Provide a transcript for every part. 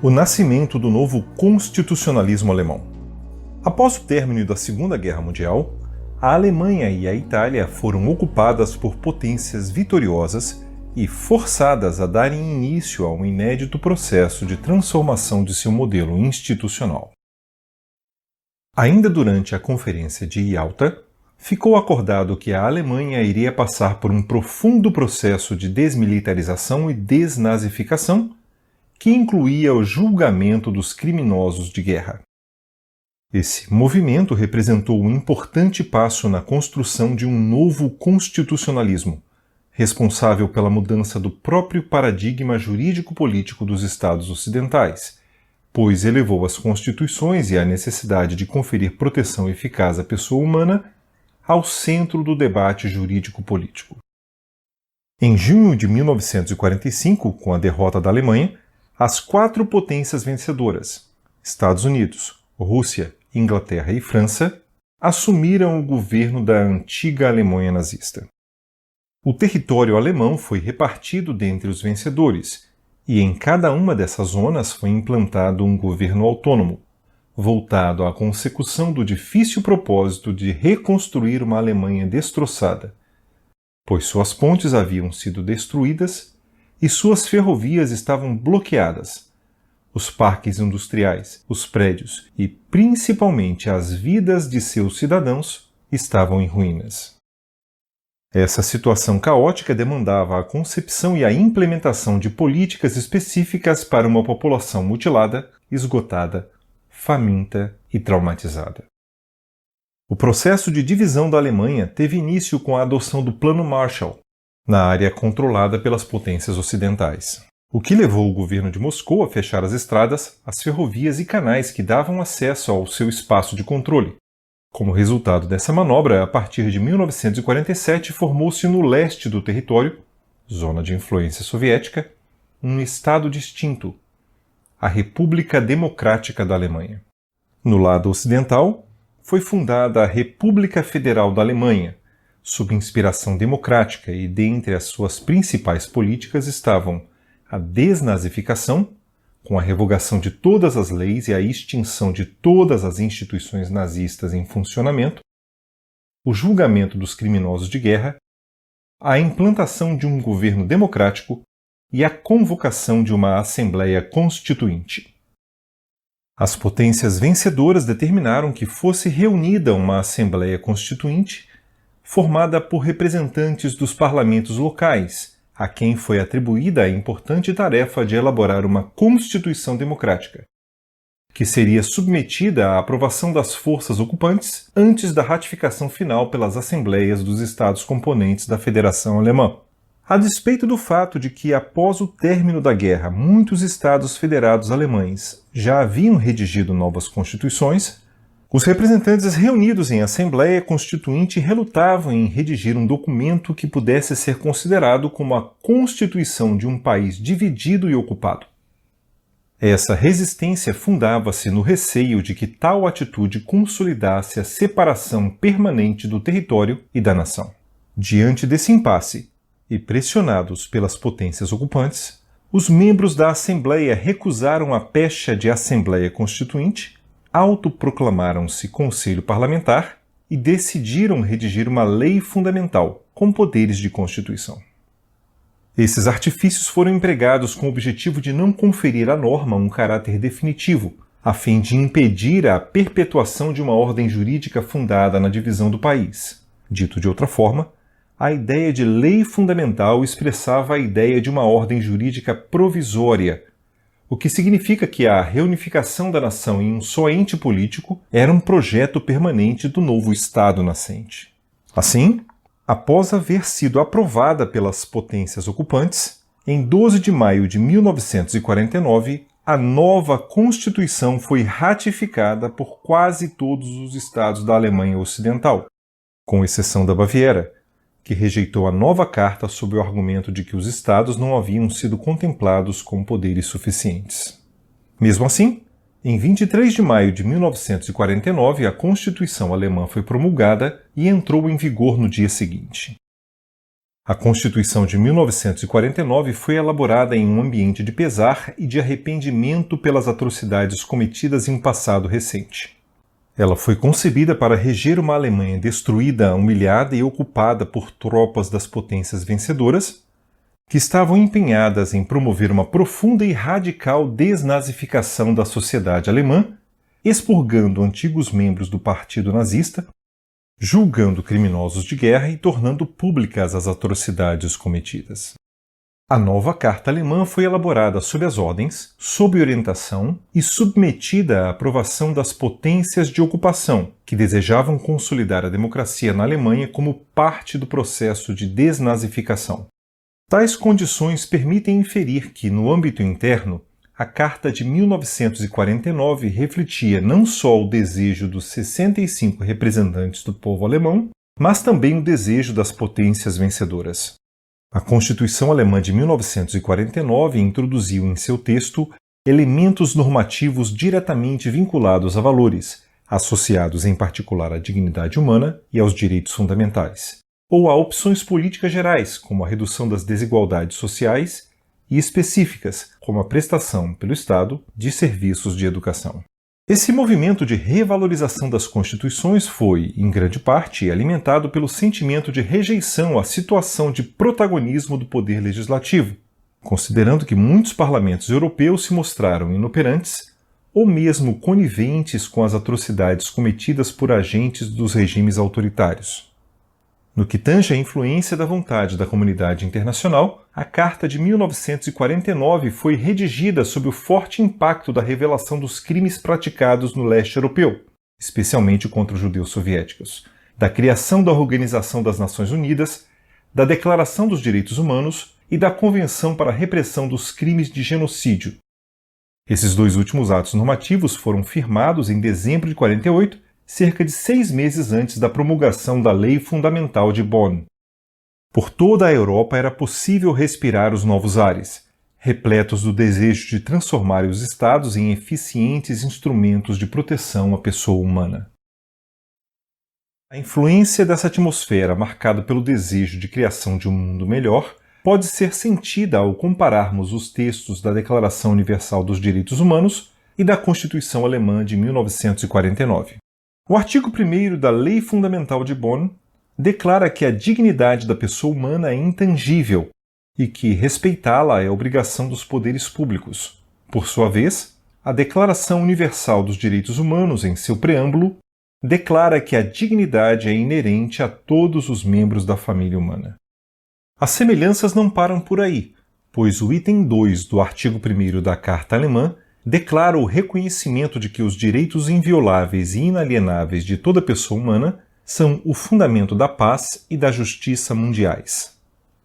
O nascimento do novo constitucionalismo alemão. Após o término da Segunda Guerra Mundial, a Alemanha e a Itália foram ocupadas por potências vitoriosas e forçadas a darem início a um inédito processo de transformação de seu modelo institucional. Ainda durante a Conferência de Yalta, ficou acordado que a Alemanha iria passar por um profundo processo de desmilitarização e desnazificação que incluía o julgamento dos criminosos de guerra. Esse movimento representou um importante passo na construção de um novo constitucionalismo, responsável pela mudança do próprio paradigma jurídico-político dos Estados ocidentais, pois elevou as constituições e a necessidade de conferir proteção eficaz à pessoa humana ao centro do debate jurídico-político. Em junho de 1945, com a derrota da Alemanha, as quatro potências vencedoras, Estados Unidos, Rússia, Inglaterra e França, assumiram o governo da antiga Alemanha nazista. O território alemão foi repartido dentre os vencedores, e em cada uma dessas zonas foi implantado um governo autônomo, voltado à consecução do difícil propósito de reconstruir uma Alemanha destroçada, pois suas pontes haviam sido destruídas e suas ferrovias estavam bloqueadas. Os parques industriais, os prédios e, principalmente, as vidas de seus cidadãos estavam em ruínas. Essa situação caótica demandava a concepção e a implementação de políticas específicas para uma população mutilada, esgotada, faminta e traumatizada. O processo de divisão da Alemanha teve início com a adoção do Plano Marshall, na área controlada pelas potências ocidentais, o que levou o governo de Moscou a fechar as estradas, as ferrovias e canais que davam acesso ao seu espaço de controle. Como resultado dessa manobra, a partir de 1947 formou-se no leste do território, zona de influência soviética, um estado distinto, a República Democrática da Alemanha. No lado ocidental, foi fundada a República Federal da Alemanha, sob inspiração democrática, e dentre as suas principais políticas estavam a desnazificação, com a revogação de todas as leis e a extinção de todas as instituições nazistas em funcionamento, o julgamento dos criminosos de guerra, a implantação de um governo democrático e a convocação de uma Assembleia Constituinte. As potências vencedoras determinaram que fosse reunida uma Assembleia Constituinte formada por representantes dos parlamentos locais, a quem foi atribuída a importante tarefa de elaborar uma Constituição democrática, que seria submetida à aprovação das forças ocupantes antes da ratificação final pelas assembleias dos estados componentes da Federação Alemã. A despeito do fato de que, após o término da guerra, muitos estados federados alemães já haviam redigido novas constituições, os representantes reunidos em Assembleia Constituinte relutavam em redigir um documento que pudesse ser considerado como a constituição de um país dividido e ocupado. Essa resistência fundava-se no receio de que tal atitude consolidasse a separação permanente do território e da nação. Diante desse impasse, e pressionados pelas potências ocupantes, os membros da Assembleia recusaram a pecha de Assembleia Constituinte, autoproclamaram-se Conselho Parlamentar e decidiram redigir uma lei fundamental com poderes de Constituição. Esses artifícios foram empregados com o objetivo de não conferir à norma um caráter definitivo, a fim de impedir a perpetuação de uma ordem jurídica fundada na divisão do país. Dito de outra forma, a ideia de lei fundamental expressava a ideia de uma ordem jurídica provisória, o que significa que a reunificação da nação em um só ente político era um projeto permanente do novo Estado nascente. Assim, após haver sido aprovada pelas potências ocupantes, em 12 de maio de 1949, a nova Constituição foi ratificada por quase todos os estados da Alemanha Ocidental, com exceção da Baviera, que rejeitou a nova carta sob o argumento de que os estados não haviam sido contemplados com poderes suficientes. Mesmo assim, em 23 de maio de 1949, a Constituição alemã foi promulgada e entrou em vigor no dia seguinte. A Constituição de 1949 foi elaborada em um ambiente de pesar e de arrependimento pelas atrocidades cometidas em um passado recente. Ela foi concebida para reger uma Alemanha destruída, humilhada e ocupada por tropas das potências vencedoras, que estavam empenhadas em promover uma profunda e radical desnazificação da sociedade alemã, expurgando antigos membros do Partido Nazista, julgando criminosos de guerra e tornando públicas as atrocidades cometidas. A nova Carta Alemã foi elaborada sob as ordens, sob orientação e submetida à aprovação das potências de ocupação, que desejavam consolidar a democracia na Alemanha como parte do processo de desnazificação. Tais condições permitem inferir que, no âmbito interno, a Carta de 1949 refletia não só o desejo dos 65 representantes do povo alemão, mas também o desejo das potências vencedoras. A Constituição Alemã de 1949 introduziu em seu texto elementos normativos diretamente vinculados a valores, associados em particular à dignidade humana e aos direitos fundamentais, ou a opções políticas gerais, como a redução das desigualdades sociais, e específicas, como a prestação pelo Estado de serviços de educação. Esse movimento de revalorização das constituições foi, em grande parte, alimentado pelo sentimento de rejeição à situação de protagonismo do poder legislativo, considerando que muitos parlamentos europeus se mostraram inoperantes ou mesmo coniventes com as atrocidades cometidas por agentes dos regimes autoritários. No que tange à influência da vontade da comunidade internacional, a Carta de 1949 foi redigida sob o forte impacto da revelação dos crimes praticados no leste europeu, especialmente contra os judeus soviéticos, da criação da Organização das Nações Unidas, da Declaração dos Direitos Humanos e da Convenção para a Repressão dos Crimes de Genocídio. Esses dois últimos atos normativos foram firmados em dezembro de 1948, cerca de 6 meses antes da promulgação da Lei Fundamental de Bonn. Por toda a Europa era possível respirar os novos ares, repletos do desejo de transformar os Estados em eficientes instrumentos de proteção à pessoa humana. A influência dessa atmosfera, marcada pelo desejo de criação de um mundo melhor, pode ser sentida ao compararmos os textos da Declaração Universal dos Direitos Humanos e da Constituição Alemã de 1949. O artigo 1º da Lei Fundamental de Bonn declara que a dignidade da pessoa humana é intangível e que respeitá-la é obrigação dos poderes públicos. Por sua vez, a Declaração Universal dos Direitos Humanos, em seu preâmbulo, declara que a dignidade é inerente a todos os membros da família humana. As semelhanças não param por aí, pois o item 2 do artigo 1º da Carta Alemã declara o reconhecimento de que os direitos invioláveis e inalienáveis de toda pessoa humana são o fundamento da paz e da justiça mundiais.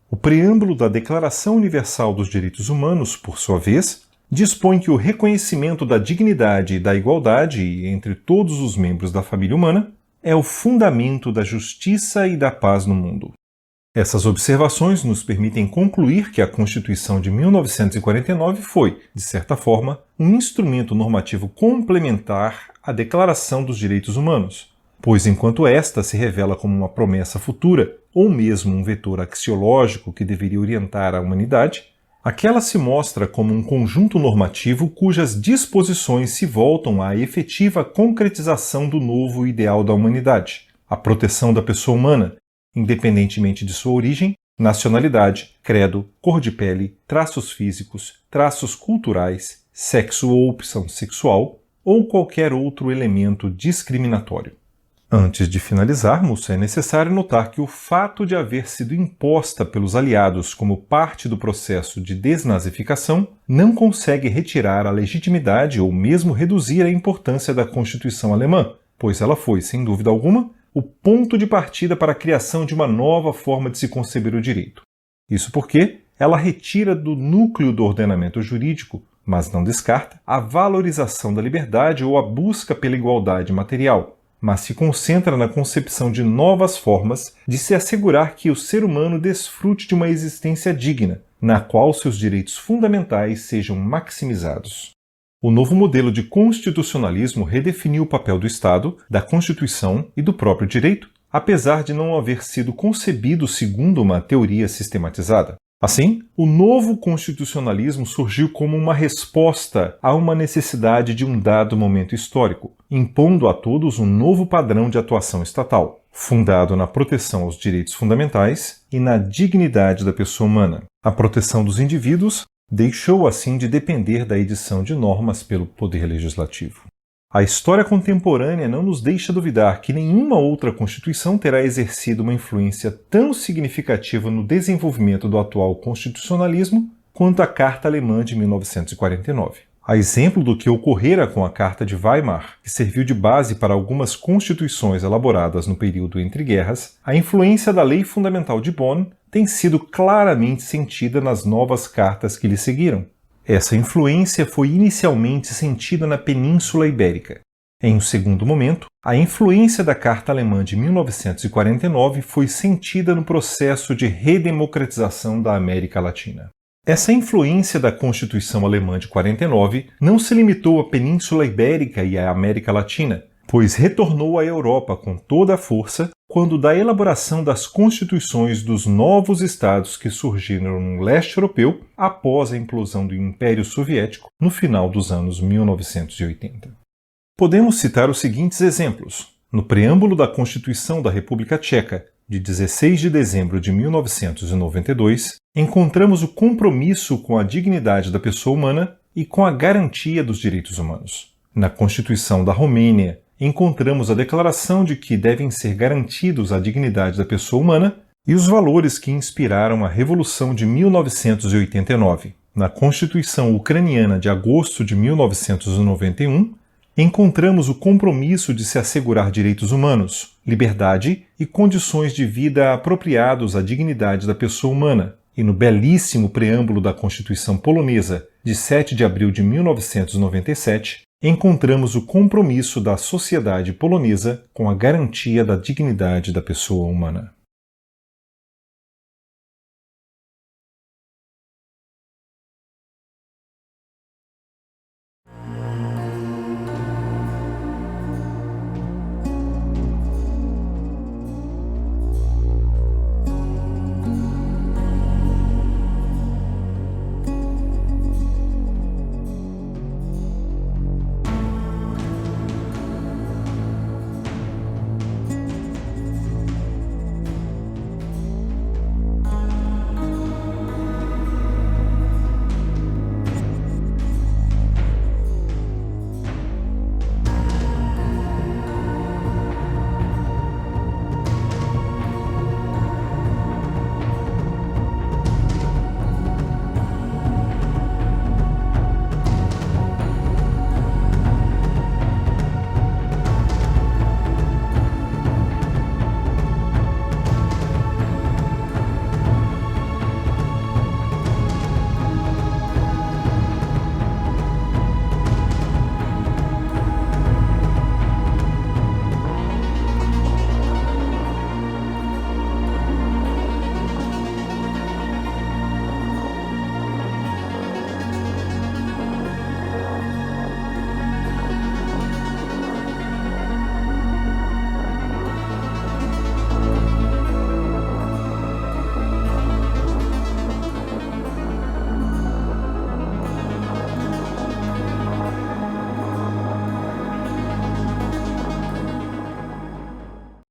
O preâmbulo da Declaração Universal dos Direitos Humanos, por sua vez, dispõe que o reconhecimento da dignidade e da igualdade entre todos os membros da família humana é o fundamento da justiça e da paz no mundo. Essas observações nos permitem concluir que a Constituição de 1949 foi, de certa forma, um instrumento normativo complementar à Declaração dos Direitos Humanos, pois enquanto esta se revela como uma promessa futura, ou mesmo um vetor axiológico que deveria orientar a humanidade, aquela se mostra como um conjunto normativo cujas disposições se voltam à efetiva concretização do novo ideal da humanidade, a proteção da pessoa humana, independentemente de sua origem, nacionalidade, credo, cor de pele, traços físicos, traços culturais, sexo ou opção sexual, ou qualquer outro elemento discriminatório. Antes de finalizarmos, é necessário notar que o fato de haver sido imposta pelos aliados como parte do processo de desnazificação não consegue retirar a legitimidade ou mesmo reduzir a importância da Constituição alemã, pois ela foi, sem dúvida alguma, o ponto de partida para a criação de uma nova forma de se conceber o direito. Isso porque ela retira do núcleo do ordenamento jurídico, mas não descarta, a valorização da liberdade ou a busca pela igualdade material, mas se concentra na concepção de novas formas de se assegurar que o ser humano desfrute de uma existência digna, na qual seus direitos fundamentais sejam maximizados. O novo modelo de constitucionalismo redefiniu o papel do Estado, da Constituição e do próprio direito, apesar de não haver sido concebido segundo uma teoria sistematizada. Assim, o novo constitucionalismo surgiu como uma resposta a uma necessidade de um dado momento histórico, impondo a todos um novo padrão de atuação estatal, fundado na proteção aos direitos fundamentais e na dignidade da pessoa humana. A proteção dos indivíduos deixou assim de depender da edição de normas pelo Poder Legislativo. A história contemporânea não nos deixa duvidar que nenhuma outra Constituição terá exercido uma influência tão significativa no desenvolvimento do atual constitucionalismo quanto a Carta Alemã de 1949. A exemplo do que ocorrera com a Carta de Weimar, que serviu de base para algumas constituições elaboradas no período entre guerras, a influência da Lei Fundamental de Bonn tem sido claramente sentida nas novas cartas que lhe seguiram. Essa influência foi inicialmente sentida na Península Ibérica. Em um segundo momento, a influência da Carta Alemã de 1949 foi sentida no processo de redemocratização da América Latina. Essa influência da Constituição Alemã de 49 não se limitou à Península Ibérica e à América Latina, pois retornou à Europa com toda a força quando da elaboração das constituições dos novos estados que surgiram no leste europeu após a implosão do Império Soviético no final dos anos 1980. Podemos citar os seguintes exemplos. No preâmbulo da Constituição da República Tcheca, de 16 de dezembro de 1992, encontramos o compromisso com a dignidade da pessoa humana e com a garantia dos direitos humanos. Na Constituição da Romênia, encontramos a declaração de que devem ser garantidos a dignidade da pessoa humana e os valores que inspiraram a Revolução de 1989. Na Constituição Ucraniana de agosto de 1991, encontramos o compromisso de se assegurar direitos humanos, liberdade e condições de vida apropriados à dignidade da pessoa humana. E no belíssimo preâmbulo da Constituição Polonesa, de 7 de abril de 1997, encontramos o compromisso da sociedade polonesa com a garantia da dignidade da pessoa humana.